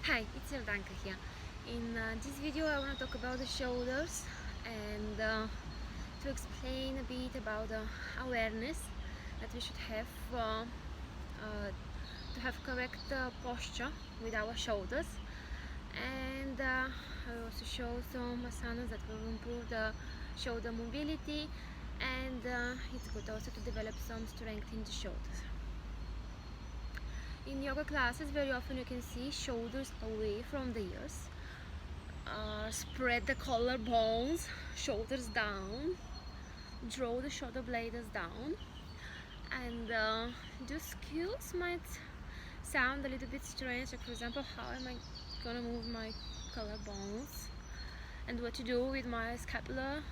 Hi, it's Yordanka here. In this video I want to talk about the shoulders and to explain a bit about the awareness that we should have to have correct posture with our shoulders, and I will also show some asanas that will improve the shoulder mobility, and it's good also to develop some strength in the shoulders. In yoga classes, very often you can see shoulders away from the ears. Spread the collarbones, shoulders down, draw the shoulder blades down, and those skills might sound a little bit strange. Like, for example, how am I gonna move my collarbones, and what to do with my scapula,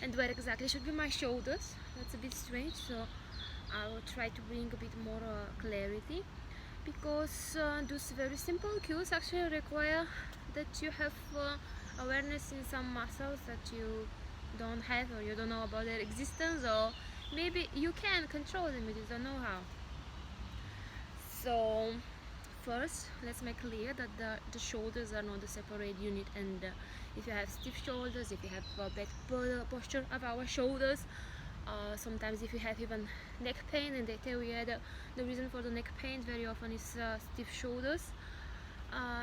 and where exactly should be my shoulders? That's a bit strange, so I will try to bring a bit more clarity, because those very simple cues actually require that you have awareness in some muscles that you don't have, or you don't know about their existence, or maybe you can control them, you just don't know how. So first, let's make clear that the shoulders are not a separate unit, and if you have stiff shoulders, if you have bad posture of our shoulders, sometimes if you have even neck pain, and they tell you the reason for the neck pain very often is stiff shoulders,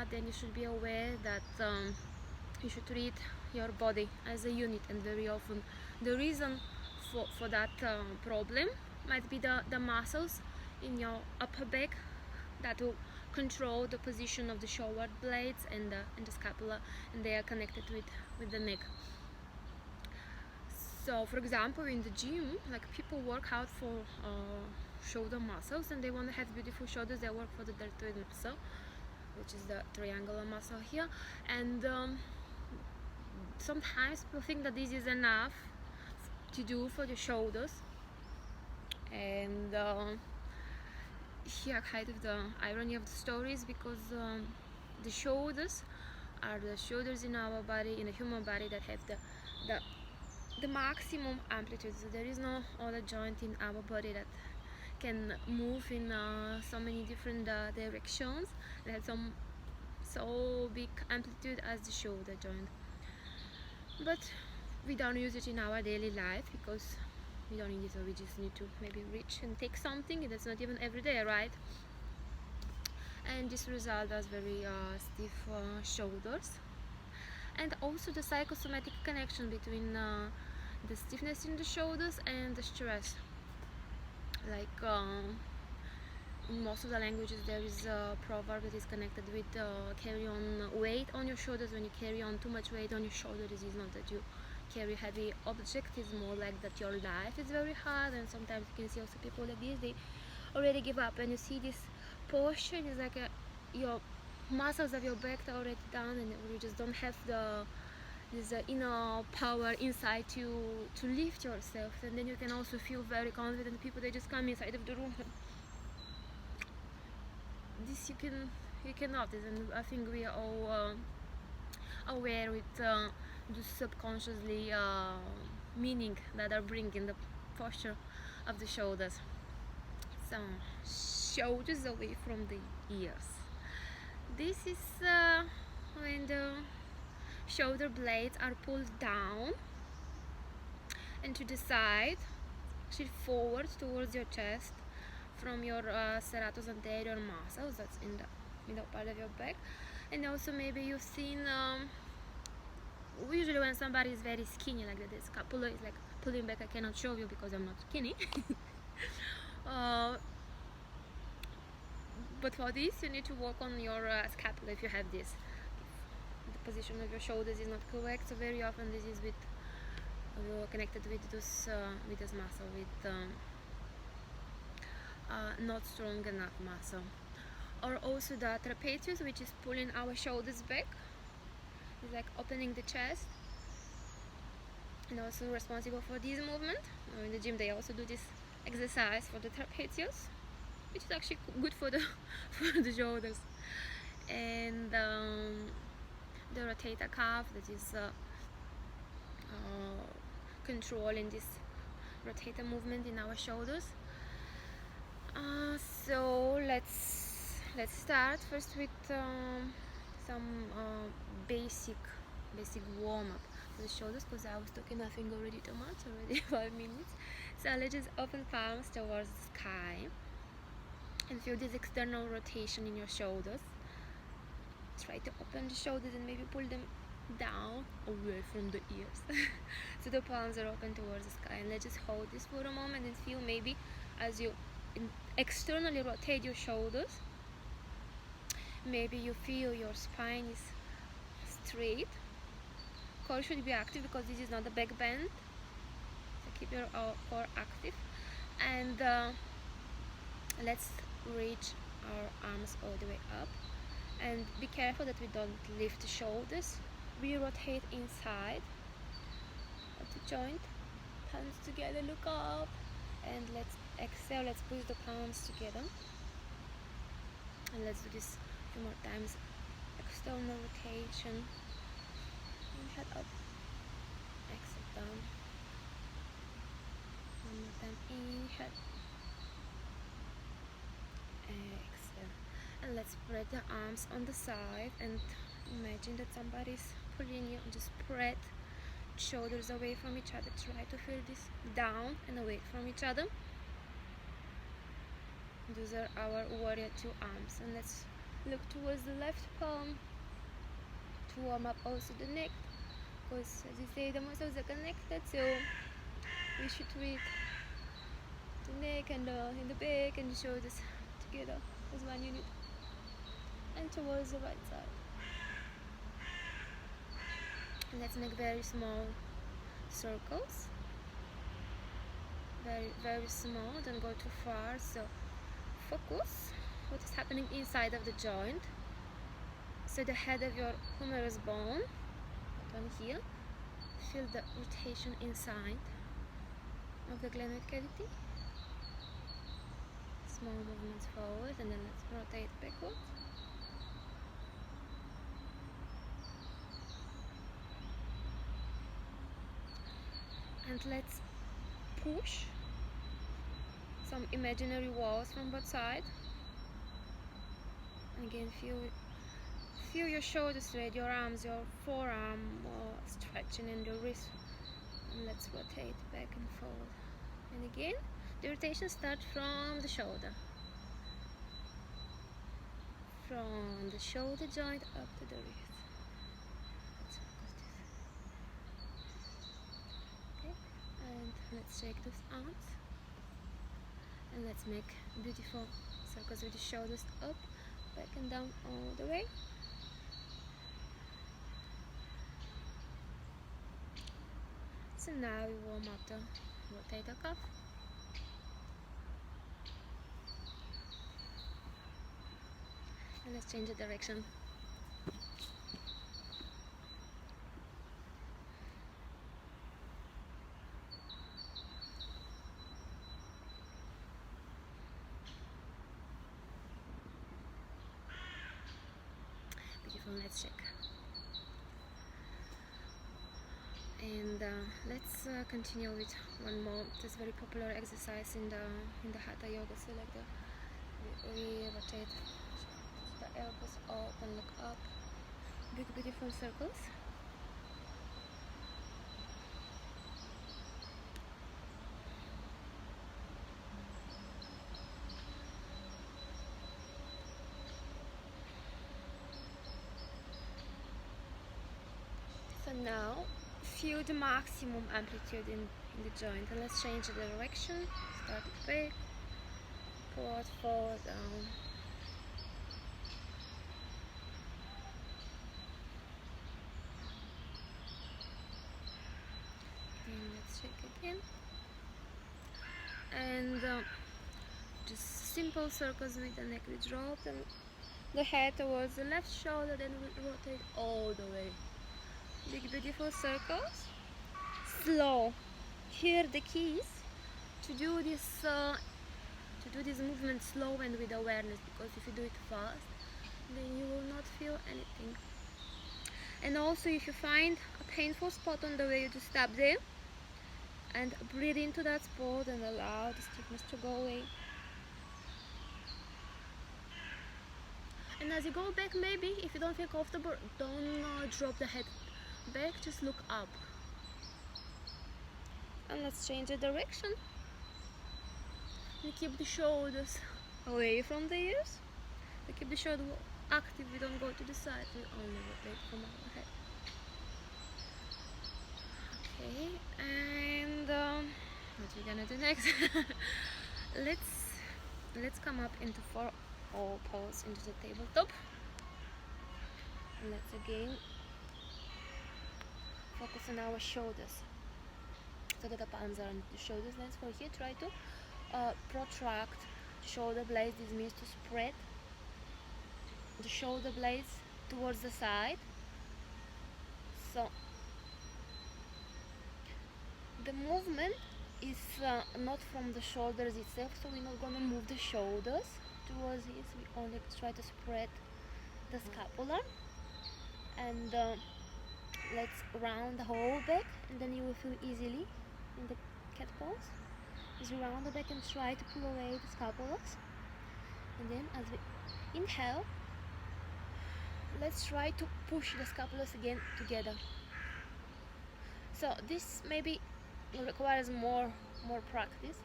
then you should be aware that you should treat your body as a unit, and very often the reason for that problem might be the muscles in your upper back that will control the position of the shoulder blades and the scapula, and they are connected with the neck. So for example, in the gym, like, people work out for shoulder muscles, and they want to have beautiful shoulders. They work for the deltoid muscle, which is the triangular muscle here, and sometimes people think that this is enough to do for the shoulders, and here kind of the irony of the story is because the shoulders are the shoulders in our body, in a human body, that have the maximum amplitude. So there is no other joint in our body that can move in so many different directions and have some so big amplitude as the shoulder joint. But we don't use it in our daily life because we don't need it, so we just need to maybe reach and take something, and that's not even every day, right? And this result has very stiff shoulders, and also the psychosomatic connection between the stiffness in the shoulders and the stress. Like, in most of the languages there is a proverb that is connected with carry on weight on your shoulders. When you carry on too much weight on your shoulders, it is not that you carry heavy object, it's more like that your life is very hard. And sometimes you can see also people like this, they already give up, and you see this posture, it's like your muscles of your back are already down, and you just don't have this inner power inside to lift yourself. And then you can also feel very confident people, they just come inside of the room, and this you can notice. And I think we are all aware with the subconsciously meaning that are bringing the posture of the shoulders. So shoulders away from the ears. This is when the shoulder blades are pulled down and to the side, actually forward towards your chest from your serratus anterior muscles, that's in the middle part of your back. And also maybe you've seen usually when somebody is very skinny like that, the scapula is like pulling back. I cannot show you because I'm not skinny. But for this you need to work on your scapula if you have this. If the position of your shoulders is not correct, so very often this is with connected with this muscle, with not strong enough muscle. Or also the trapezius, which is pulling our shoulders back. It's like opening the chest, and also responsible for this movement. In the gym they also do this exercise for the trapezius, which is actually good for the for the shoulders. And the rotator cuff, that is controlling this rotator movement in our shoulders. So let's start first with some basic warm-up for the shoulders, because I was talking nothing already too much already. 5 minutes. So let's just open palms towards the sky and feel this external rotation in your shoulders. Try to open the shoulders and maybe pull them down away from the ears. So the palms are open towards the sky, and let's just hold this for a moment and feel maybe as you externally rotate your shoulders, maybe you feel your spine is straight. Core should be active because this is not a back bend, so keep your core active. And let's reach our arms all the way up, and be careful that we don't lift the shoulders. We rotate inside of the joint, palms together, look up, and let's exhale. Let's push the palms together, and let's do this a few more times. External rotation, inhale up, exhale down. One more time, inhale, exhale. And let's spread the arms on the side and imagine that somebody's pulling you. Just spread shoulders away from each other. Try to feel this down and away from each other. Those are our warrior two arms. And let's look towards the left palm to warm up also the neck, because as you say, the muscles are connected, so we should treat the neck and in the back and the shoulders together as one unit. And towards the right side. And let's make very small circles. Very small, don't go too far. So focus what is happening inside of the joint. So the head of your humerus bone, on here, feel the rotation inside of the glenoid cavity. Small movements forward, and then let's rotate backwards. And let's push some imaginary walls from both sides. And again, feel your shoulders straight, your arms, your forearm stretching, and your wrist. And let's rotate back and forward. And again, the rotation starts from the shoulder. From the shoulder joint up to the wrist. Okay, and let's shake those arms. And let's make beautiful circles with the shoulders up, back and down all the way. So now we warm up the rotator cuff. And let's change the direction. Beautiful, let's check. And let's continue with one more. This very popular exercise in the hatha yoga. So like we rotate the elbows up and look up. Big beautiful circles. So now feel the maximum amplitude in the joint, and let's change the direction. Start back, forward, down. And let's check again. And just simple circles with the neck. We drop the head towards the left shoulder, then we rotate all the way. Big beautiful circles. Slow. Here the key is to do this movement slow and with awareness, because if you do it fast, then you will not feel anything. And also, if you find a painful spot on the way, you just stop there and breathe into that spot and allow the stiffness to go away. And as you go back, maybe if you don't feel comfortable, don't drop the head back, just look up. And let's change the direction. And keep the shoulders away from the ears. We keep the shoulder active, we don't go to the side, we only rotate from our head. Okay, and what we're gonna do next? let's come up into 4 or pose into the tabletop. And let's again focus on our shoulders so that the palms are on the shoulders. Let's for here try to protract shoulder blades. This means to spread the shoulder blades towards the side. So the movement is not from the shoulders itself, so we're not gonna move the shoulders towards it. We only try to spread the scapula, and let's round the whole back, and then you will feel easily in the cat pose. As you round the back and try to pull away the scapulas, and then as we inhale, let's try to push the scapulas again together. So this maybe requires more practice,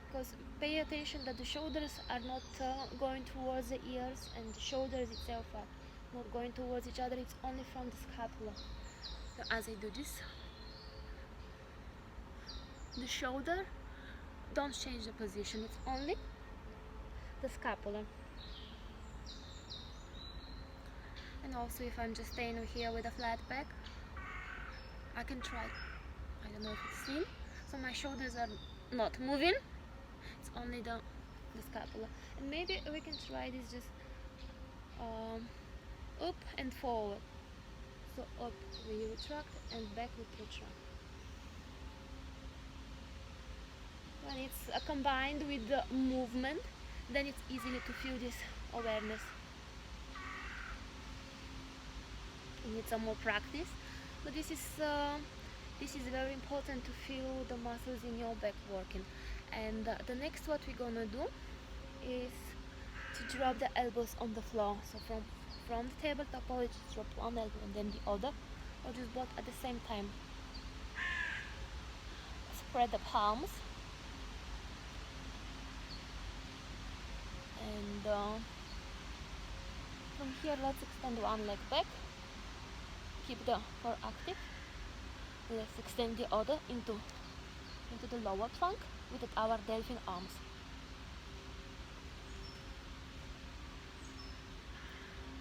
because pay attention that the shoulders are not going towards the ears, and the shoulders itself are not going towards each other. It's only from the scapula. So as I do this, the shoulder, don't change the position, it's only the scapula. And also, if I'm just staying here with a flat back, I can try, I don't know if it's seen, so my shoulders are not moving, it's only the scapula. And maybe we can try this just up and forward. So up we retract and back we protract. When it's combined with the movement, then it's easy to feel this awareness. You need some more practice, but this is very important to feel the muscles in your back working. And the next what we're gonna do is to drop the elbows on the floor. So from the tabletop, always just drop one elbow and then the other, or just both at the same time. Spread the palms, and from here let's extend one leg back, keep the core active. Let's extend the other into the lower trunk with our dolphin arms.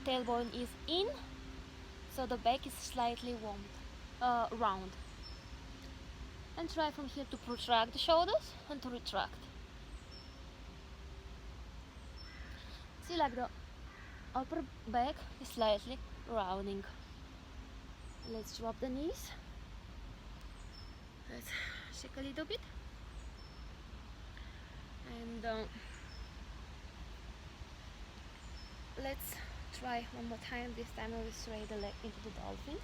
Tailbone is in, so the back is slightly round. And try from here to protract the shoulders and to retract. See, like the upper back is slightly rounding. Let's drop the knees. Let's shake a little bit. And let's try one more time. This time I will sway the leg into the dolphin.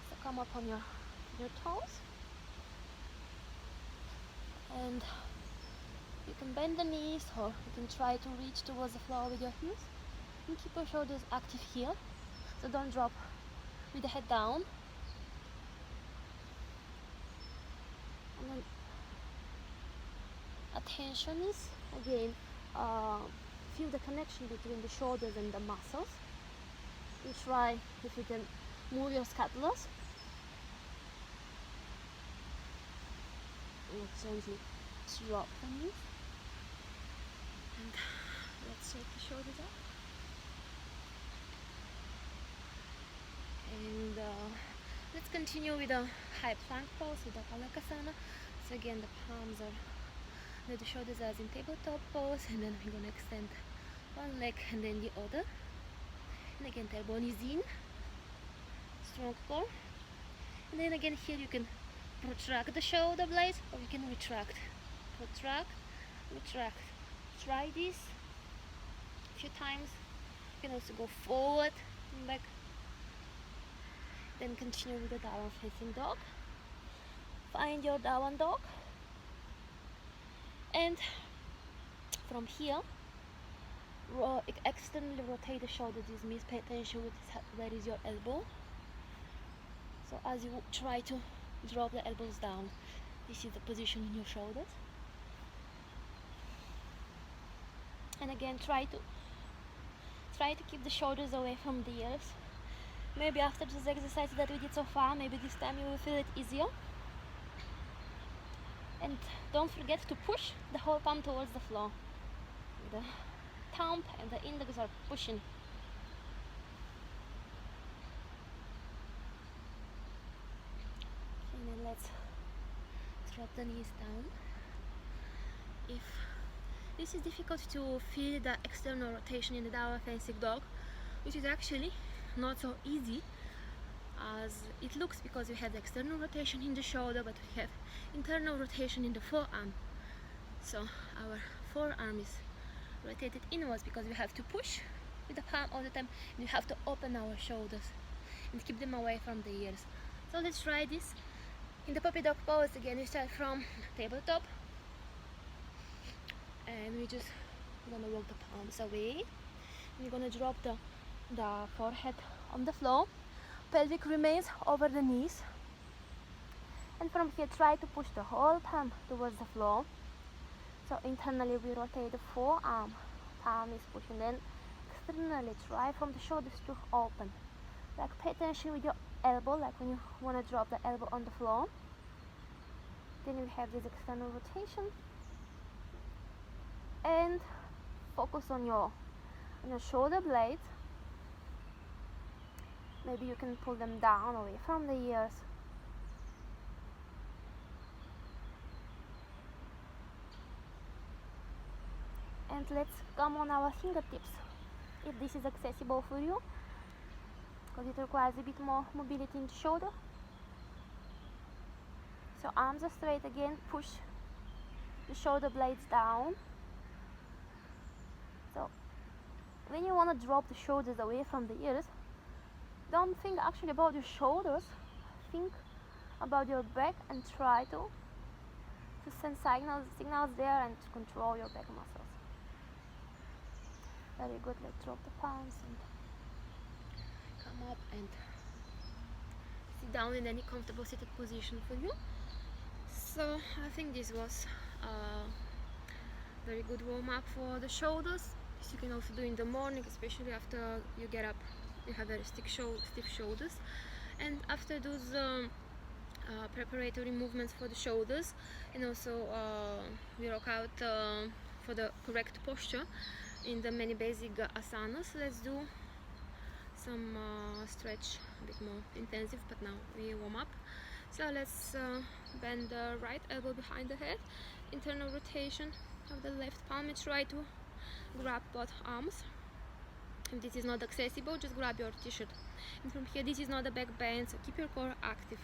So come up on your toes, and you can bend the knees, or you can try to reach towards the floor with your heels, and keep your shoulders active here. So don't drop with the head down. And then attention is again, feel the connection between the shoulders and the muscles. You try if you can move your scapulas. Let's gently drop the knees, and let's shake the shoulders up. And let's continue with a high plank pose with the Palakasana. So again, the palms are, the shoulders are in tabletop pose, and then we're gonna extend one leg and then the other. And again, tailbone is in, strong core. And then again here you can protract the shoulder blades, or you can retract. Protract, retract. Try this a few times. You can also go forward and back. Then continue with the downward facing dog. Find your downward dog, and from here externally rotate the shoulders. This means pay attention with where is your elbow. So as you try to drop the elbows down, this is the position in your shoulders. And again, try to keep the shoulders away from the ears. Maybe after this exercise that we did so far, maybe this time you will feel it easier. And don't forget to push the whole palm towards the floor. The thumb and the index are pushing. And then let's drop the knees down. If this is difficult to feel the external rotation in the downward facing dog, which is actually not so easy as it looks, because we have the external rotation in the shoulder, but we have internal rotation in the forearm. So our forearm is rotated inwards because we have to push with the palm all the time, and we have to open our shoulders and keep them away from the ears. So let's try this in the puppy dog pose. Again, we start from tabletop, and we just gonna walk the palms away. We're gonna drop the forehead on the floor. Pelvic remains over the knees, and from here try to push the whole palm towards the floor. So internally we rotate the forearm, palm is pushing. Then externally try from the shoulders to open. Like pay attention with your elbow, like when you want to drop the elbow on the floor. Then we have this external rotation, and focus on your shoulder blades. Maybe you can pull them down away from the ears. And let's come on our fingertips, if this is accessible for you, because it requires a bit more mobility in the shoulder. So arms are straight again, push the shoulder blades down. So when you want to drop the shoulders away from the ears, don't think actually about your shoulders, think about your back and try to send signals there and to control your back muscles. Very good. Let's drop the palms and come up and sit down in any comfortable seated position for you. So I think this was a very good warm-up for the shoulders. This you can also do in the morning, especially after you get up. You have very stiff shoulders, and after those preparatory movements for the shoulders, and also we work out for the correct posture in the many basic asanas. Let's do some stretch, a bit more intensive, but now we warm up. So let's bend the right elbow behind the head, internal rotation of the left palm, and try to grab both arms. If this is not accessible, just grab your t-shirt. And from here, this is not a back bend, so keep your core active.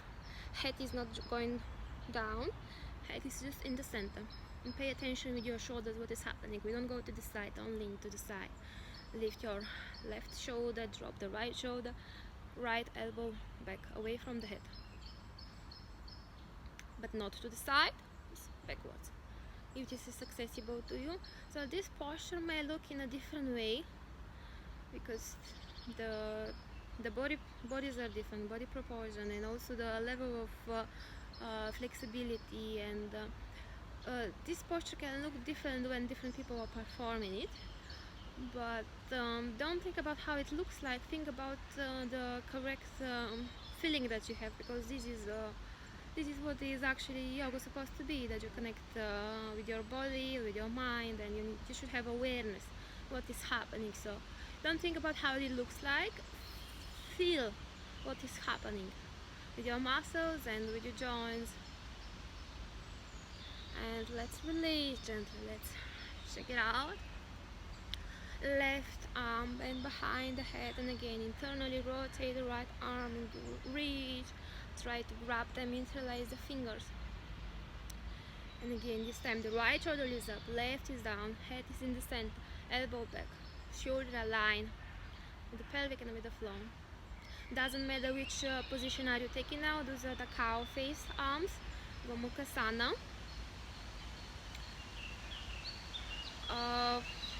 Head is not going down, head is just in the center. And pay attention with your shoulders what is happening. We don't go to the side, don't lean to the side. Lift your left shoulder, drop the right shoulder, right elbow back away from the head. But not to the side, it's backwards. If this is accessible to you. So this posture may look in a different way, because the bodies are different, body proportion, and also the level of flexibility, and this posture can look different when different people are performing it. But don't think about how it looks like, think about the correct feeling that you have, because this is what is actually yoga supposed to be, that you connect with your body, with your mind, and you should have awareness what is happening. So don't think about how it looks like, feel what is happening with your muscles and with your joints. And let's release gently, let's check it out. Left arm bend behind the head, and again internally rotate the right arm and reach, try to grab them, interlace the fingers. And again, this time the right shoulder is up, left is down, head is in the center, elbow back, shoulder align with the pelvic and with the floor. Doesn't matter which position are you taking now. Those are the cow face arms, Gomukhasana.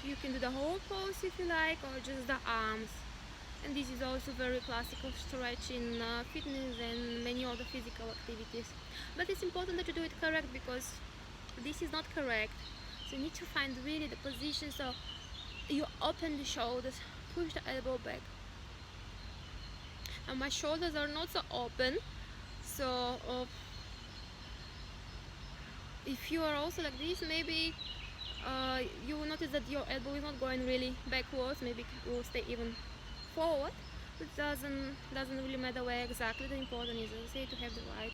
you can do the whole pose if you like, or just the arms. And this is also very classical stretch in fitness and many other physical activities. But it's important that you do it correct, because this is not correct. So you need to find really the position, so you open the shoulders, push the elbow back. And my shoulders are not so open, so if you are also like this, maybe you will notice that your elbow is not going really backwards, maybe it will stay even forward. It doesn't really matter where exactly. The important is, as I say, to have the right